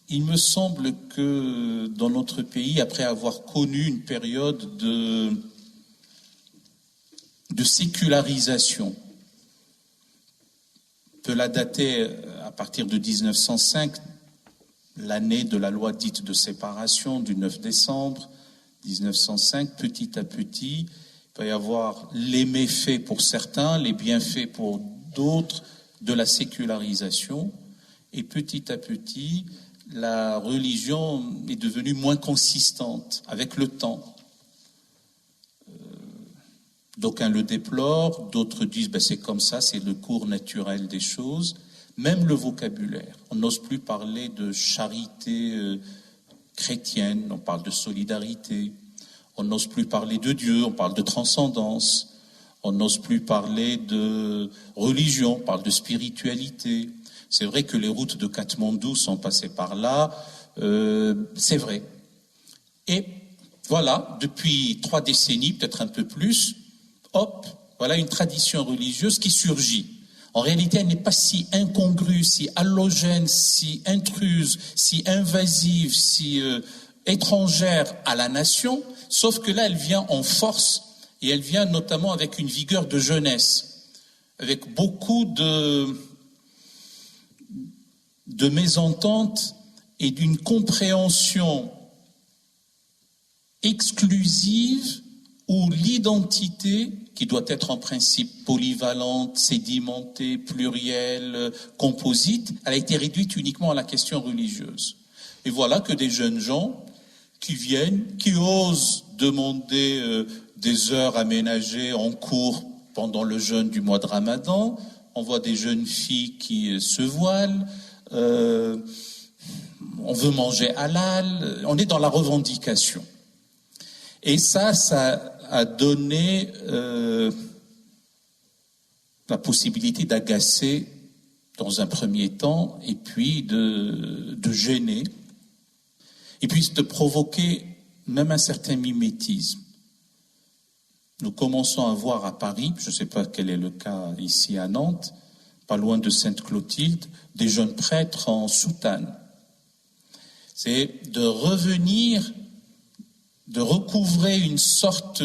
Il me semble que dans notre pays, après avoir connu une période de sécularisation, on peut la dater à partir de 1905, l'année de la loi dite de séparation du 9 décembre 1905, petit à petit, il peut y avoir les méfaits pour certains, les bienfaits pour d'autres de la sécularisation, et petit à petit, la religion est devenue moins consistante avec le temps. D'aucuns le déplorent, d'autres disent c'est comme ça, c'est le cours naturel des choses. Même le vocabulaire, on n'ose plus parler de charité chrétienne, on parle de solidarité. On n'ose plus parler de Dieu, on parle de transcendance. On n'ose plus parler de religion, on parle de spiritualité. C'est vrai que les routes de Katmandou sont passées par là, c'est vrai. Et voilà, depuis 3 décennies, peut-être un peu plus, voilà une tradition religieuse qui surgit. En réalité, elle n'est pas si incongrue, si allogène, si intruse, si invasive, si étrangère à la nation, sauf que là, elle vient en force et elle vient notamment avec une vigueur de jeunesse, avec beaucoup de mésententes et d'une compréhension exclusive où l'identité, qui doit être en principe polyvalente, sédimentée, plurielle, composite, elle a été réduite uniquement à la question religieuse. Et voilà que des jeunes gens qui viennent, qui osent demander des heures aménagées en cours pendant le jeûne du mois de Ramadan. On voit des jeunes filles qui se voilent. On veut manger halal. On est dans la revendication. Et ça a donné la possibilité d'agacer dans un premier temps, et puis de gêner, et puis de provoquer même un certain mimétisme. Nous commençons à voir à Paris, je ne sais pas quel est le cas ici à Nantes, pas loin de Sainte-Clotilde, des jeunes prêtres en soutane. C'est de revenir, de recouvrer une sorte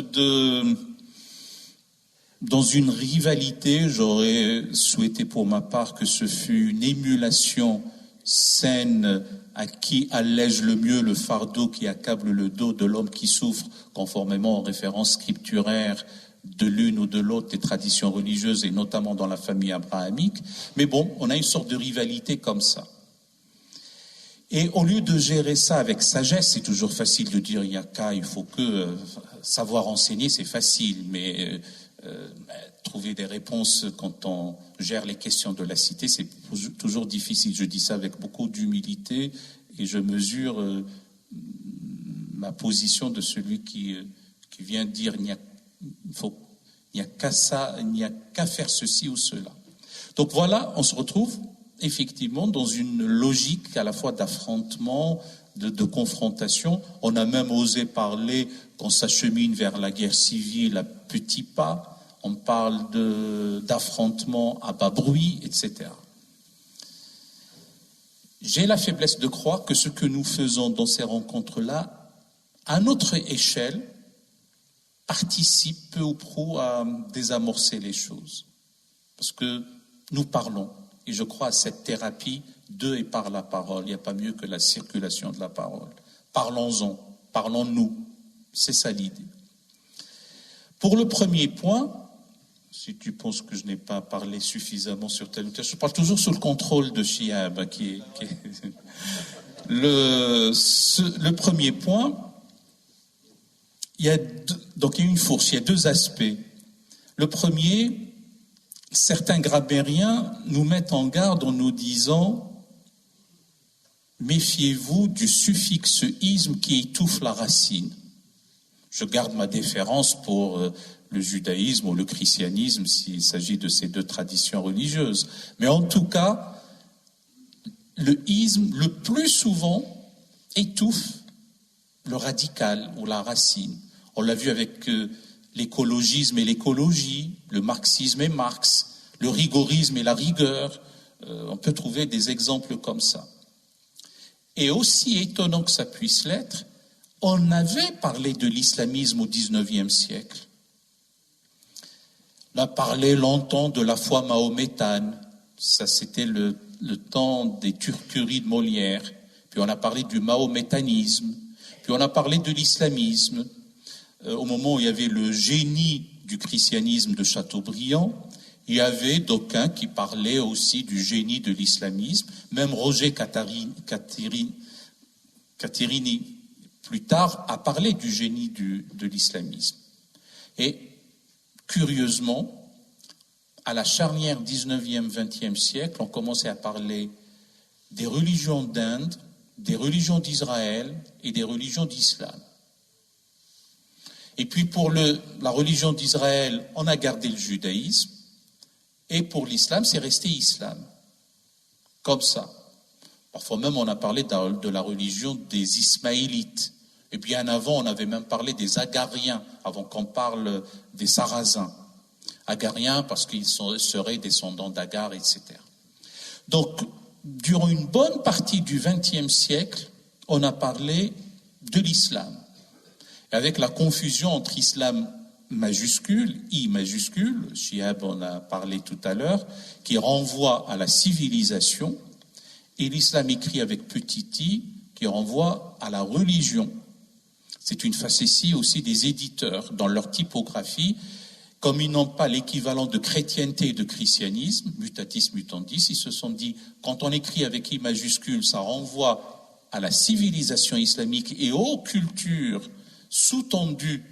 dans une rivalité. J'aurais souhaité pour ma part que ce fût une émulation saine à qui allège le mieux le fardeau qui accable le dos de l'homme qui souffre, conformément aux références scripturaires de l'une ou de l'autre des traditions religieuses, et notamment dans la famille abrahamique. Mais bon, on a une sorte de rivalité comme ça. Et au lieu de gérer ça avec sagesse, c'est toujours facile de dire il y a qu'à, il faut que savoir enseigner, c'est facile, mais trouver des réponses quand on gère les questions de la cité, c'est toujours difficile. Je dis ça avec beaucoup d'humilité et je mesure ma position de celui qui vient dire il n'y a qu'à ça, il n'y a qu'à faire ceci ou cela. Donc voilà, on se retrouve effectivement dans une logique à la fois d'affrontement, de confrontation. On a même osé parler qu'on s'achemine vers la guerre civile à petits pas. On parle d'affrontement à bas bruit, etc. J'ai la faiblesse de croire que ce que nous faisons dans ces rencontres-là, à notre échelle, participe peu ou prou à désamorcer les choses. Parce que nous parlons. Et je crois à cette thérapie de et par la parole. Il n'y a pas mieux que la circulation de la parole. Parlons-en, parlons-nous. C'est ça l'idée. Pour le premier point, si tu penses que je n'ai pas parlé suffisamment sur tel ou tel, je parle toujours sous le contrôle de Chiab, le premier point, il y a une fourche, il y a 2 aspects. Le premier, certains grammairiens nous mettent en garde en nous disant « Méfiez-vous du suffixe « isme » qui étouffe la racine ». Je garde ma déférence pour le judaïsme ou le christianisme s'il s'agit de ces 2 traditions religieuses. Mais en tout cas, le « isme » le plus souvent étouffe le radical ou la racine. On l'a vu avec l'écologisme et l'écologie, le marxisme et Marx, le rigorisme et la rigueur. On peut trouver des exemples comme ça. Et aussi étonnant que ça puisse l'être, on avait parlé de l'islamisme au XIXe siècle. On a parlé longtemps de la foi mahométane. Ça, c'était le temps des turqueries de Molière. Puis on a parlé du mahométanisme. Puis on a parlé de l'islamisme. Au moment où il y avait le génie du christianisme de Chateaubriand, il y avait d'aucuns qui parlaient aussi du génie de l'islamisme. Même Roger Caterini, plus tard, a parlé du génie de l'islamisme. Et curieusement, à la charnière 19e, 20e siècle, on commençait à parler des religions d'Inde, des religions d'Israël et des religions d'islam. Et puis pour la religion d'Israël, on a gardé le judaïsme, et pour l'islam, c'est resté islam. Comme ça. Parfois même, on a parlé de la religion des Ismaélites. Et bien avant, on avait même parlé des Agariens, avant qu'on parle des Sarrasins. Agariens parce qu'ils seraient descendants d'Agar, etc. Donc, durant une bonne partie du XXe siècle, on a parlé de l'islam. Avec la confusion entre islam majuscule, I majuscule, Shihab en a parlé tout à l'heure, qui renvoie à la civilisation, et l'islam écrit avec petit i, qui renvoie à la religion. C'est une facétie aussi des éditeurs dans leur typographie. Comme ils n'ont pas l'équivalent de chrétienté et de christianisme, mutatis mutandis, ils se sont dit, quand on écrit avec I majuscule, ça renvoie à la civilisation islamique et aux cultures sous-tendues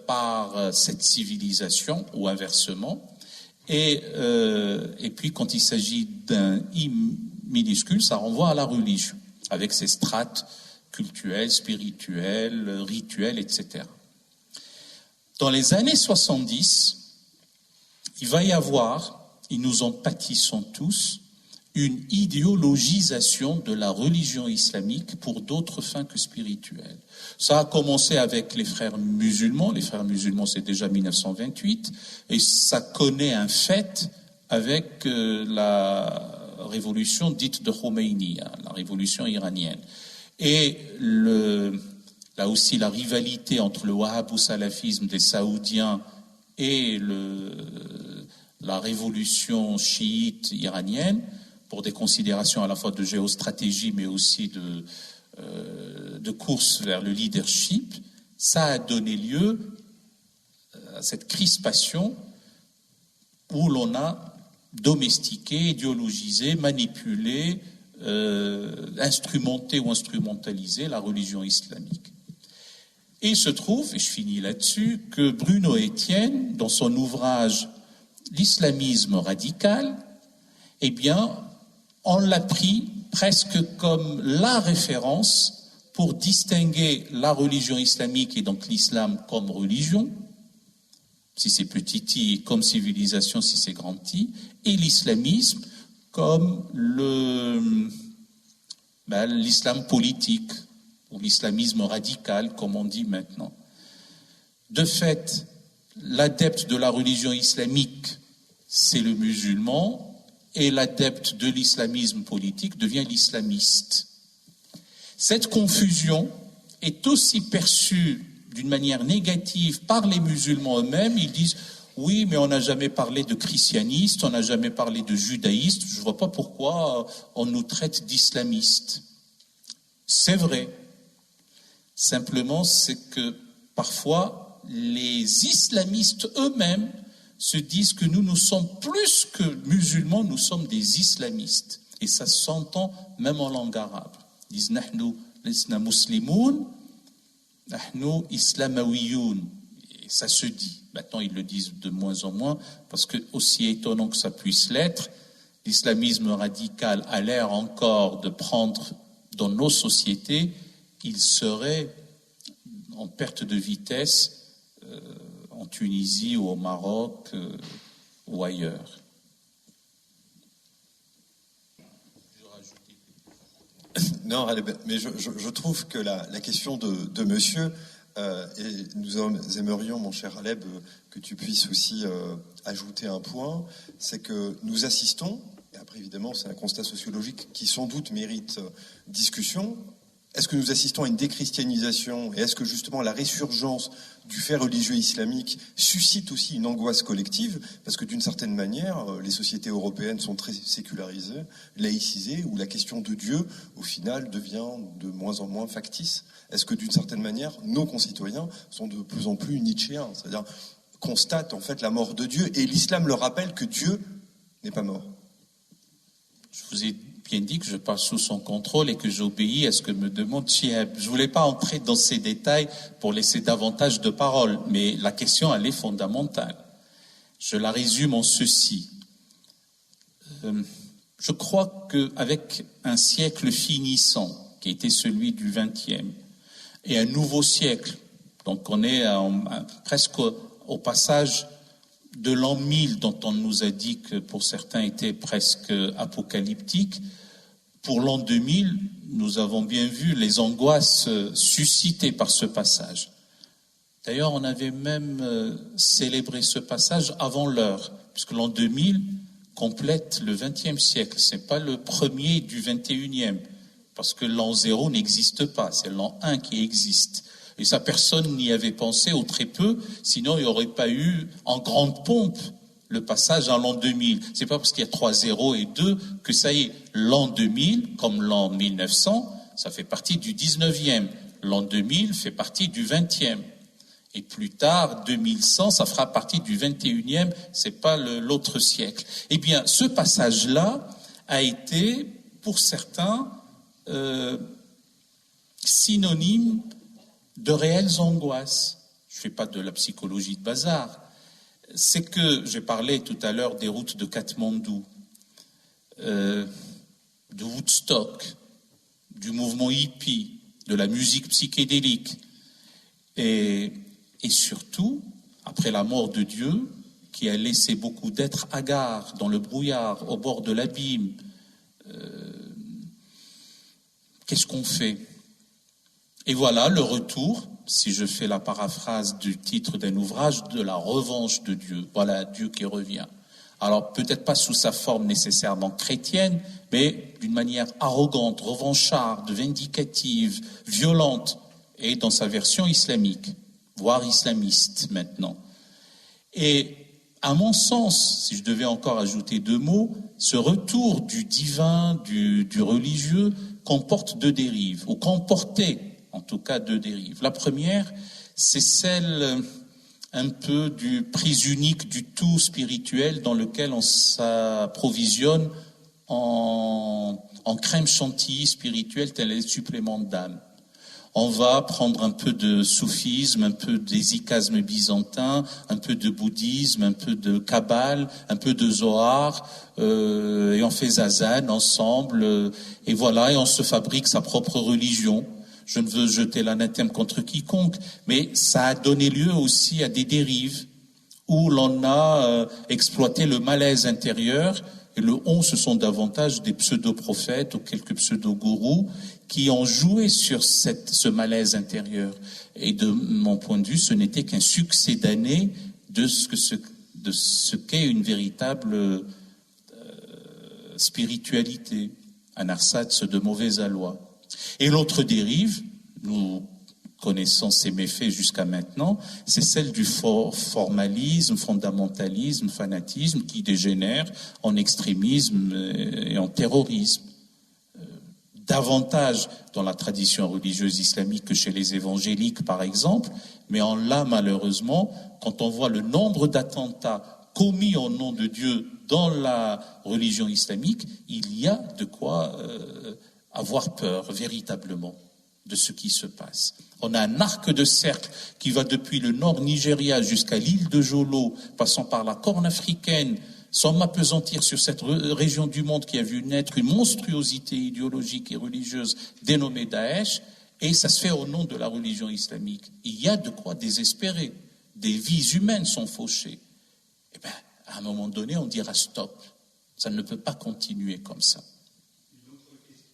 par cette civilisation, ou inversement. Et puis, quand il s'agit d'un I minuscule, ça renvoie à la religion, avec ses strates cultuelles, spirituelles, rituelles, etc. Dans les années 70, il va y avoir, et nous en pâtissons tous, une idéologisation de la religion islamique pour d'autres fins que spirituelles. Ça a commencé avec les frères musulmans. Les frères musulmans, c'est déjà 1928, et ça connaît un fait avec la révolution dite de Khomeini, la révolution iranienne. Et là aussi, la rivalité entre le wahhabou-salafisme des Saoudiens et la révolution chiite iranienne, pour des considérations à la fois de géostratégie, mais aussi de course vers le leadership, ça a donné lieu à cette crispation où l'on a domestiqué, idéologisé, manipulé, instrumenté ou instrumentalisé la religion islamique. Et il se trouve, et je finis là-dessus, que Bruno Etienne, dans son ouvrage « L'islamisme radical », eh bien, on l'a pris presque comme la référence pour distinguer la religion islamique et donc l'islam comme religion, si c'est petit i, comme civilisation si c'est grand i, et l'islamisme comme l'islam politique, ou l'islamisme radical, comme on dit maintenant. De fait, l'adepte de la religion islamique, c'est le musulman, et l'adepte de l'islamisme politique devient l'islamiste. Cette confusion est aussi perçue d'une manière négative par les musulmans eux-mêmes. Ils disent « oui, mais on n'a jamais parlé de christianistes, on n'a jamais parlé de judaïstes, je ne vois pas pourquoi on nous traite d'islamistes. » C'est vrai. Simplement, c'est que parfois, les islamistes eux-mêmes se disent que nous sommes plus que musulmans, nous sommes des islamistes. Et ça s'entend même en langue arabe. Ils disent « Nahnu lisna muslimoun, nahnu islamawiyoun ». Et ça se dit. Maintenant, ils le disent de moins en moins, parce que, aussi étonnant que ça puisse l'être, l'islamisme radical a l'air encore de prendre dans nos sociétés, il serait en perte de vitesse en Tunisie ou au Maroc ou ailleurs. Non, mais je trouve que la question de monsieur, et nous aimerions, mon cher Aleb, que tu puisses aussi ajouter un point, c'est que nous assistons Et après, évidemment, c'est un constat sociologique qui, sans doute, mérite discussion. Est-ce que nous assistons à une déchristianisation et est-ce que justement la résurgence du fait religieux islamique suscite aussi une angoisse collective? Parce que d'une certaine manière, les sociétés européennes sont très sécularisées, laïcisées, où la question de Dieu, au final, devient de moins en moins factice. Est-ce que d'une certaine manière, nos concitoyens sont de plus en plus nietzschéens, c'est-à-dire constatent en fait la mort de Dieu et l'islam leur rappelle que Dieu n'est pas mort? Je vous ai bien dit que je parle sous son contrôle et que j'obéis à ce que me demande Chieb. Je ne voulais pas entrer dans ces détails pour laisser davantage de parole, mais la question, elle est fondamentale. Je la résume en ceci. Je crois qu'avec un siècle finissant, qui était celui du XXe, et un nouveau siècle, donc on est presque au passage de l'an 1000, dont on nous a dit que pour certains était presque apocalyptique, pour l'an 2000, nous avons bien vu les angoisses suscitées par ce passage. D'ailleurs, on avait même célébré ce passage avant l'heure, puisque l'an 2000 complète le XXe siècle. Ce n'est pas le premier du XXIe, parce que l'an 0 n'existe pas, c'est l'an 1 qui existe. Et ça, personne n'y avait pensé, ou très peu, sinon il n'y aurait pas eu en grande pompe le passage à l'an 2000. C'est pas parce qu'il y a 3 0 et 2 que ça y est, l'an 2000, comme l'an 1900, ça fait partie du 19e. L'an 2000 fait partie du 20e. Et plus tard, 2100, ça fera partie du 21e, c'est pas l'autre siècle. Eh bien, ce passage-là a été, pour certains, synonyme de réelles angoisses. Je ne fais pas de la psychologie de bazar. C'est que, j'ai parlé tout à l'heure des routes de Katmandou, de Woodstock, du mouvement hippie, de la musique psychédélique, et surtout, après la mort de Dieu, qui a laissé beaucoup d'êtres hagards dans le brouillard, au bord de l'abîme, qu'est-ce qu'on fait? Et voilà le retour, si je fais la paraphrase du titre d'un ouvrage, de la revanche de Dieu. Voilà Dieu qui revient. Alors peut-être pas sous sa forme nécessairement chrétienne, mais d'une manière arrogante, revancharde, vindicative, violente, et dans sa version islamique, voire islamiste maintenant. Et à mon sens, si je devais encore ajouter 2 mots, ce retour du divin, du religieux, comporte 2 dérives, ou comportait en tout cas 2 dérives. La première, c'est celle un peu du prise unique du tout spirituel dans lequel on s'approvisionne en crème chantilly spirituelle tel les suppléments d'âme. On va prendre un peu de soufisme, un peu d'hésychasme byzantin, un peu de bouddhisme, un peu de kabbale, un peu de zohar, et on fait zazen ensemble, et voilà, et on se fabrique sa propre religion. Je ne veux jeter l'anathème contre quiconque, mais ça a donné lieu aussi à des dérives où l'on a exploité le malaise intérieur. Et le on, ce sont davantage des pseudo-prophètes ou quelques pseudo-gourous qui ont joué sur ce malaise intérieur. Et de mon point de vue, ce n'était qu'un succédané de ce qu'est une véritable spiritualité, un ersatz de mauvais aloi. Et l'autre dérive, nous connaissons ses méfaits jusqu'à maintenant, c'est celle du formalisme, fondamentalisme, fanatisme qui dégénère en extrémisme et en terrorisme. Davantage dans la tradition religieuse islamique que chez les évangéliques, par exemple, mais en là, malheureusement, quand on voit le nombre d'attentats commis au nom de Dieu dans la religion islamique, il y a de quoi avoir peur véritablement de ce qui se passe. On a un arc de cercle qui va depuis le nord Nigeria jusqu'à l'île de Jolo, passant par la Corne africaine, sans m'appesantir sur cette région du monde qui a vu naître une monstruosité idéologique et religieuse dénommée Daesh, et ça se fait au nom de la religion islamique. Il y a de quoi désespérer. Des vies humaines sont fauchées. Eh bien, à un moment donné, on dira stop. Ça ne peut pas continuer comme ça.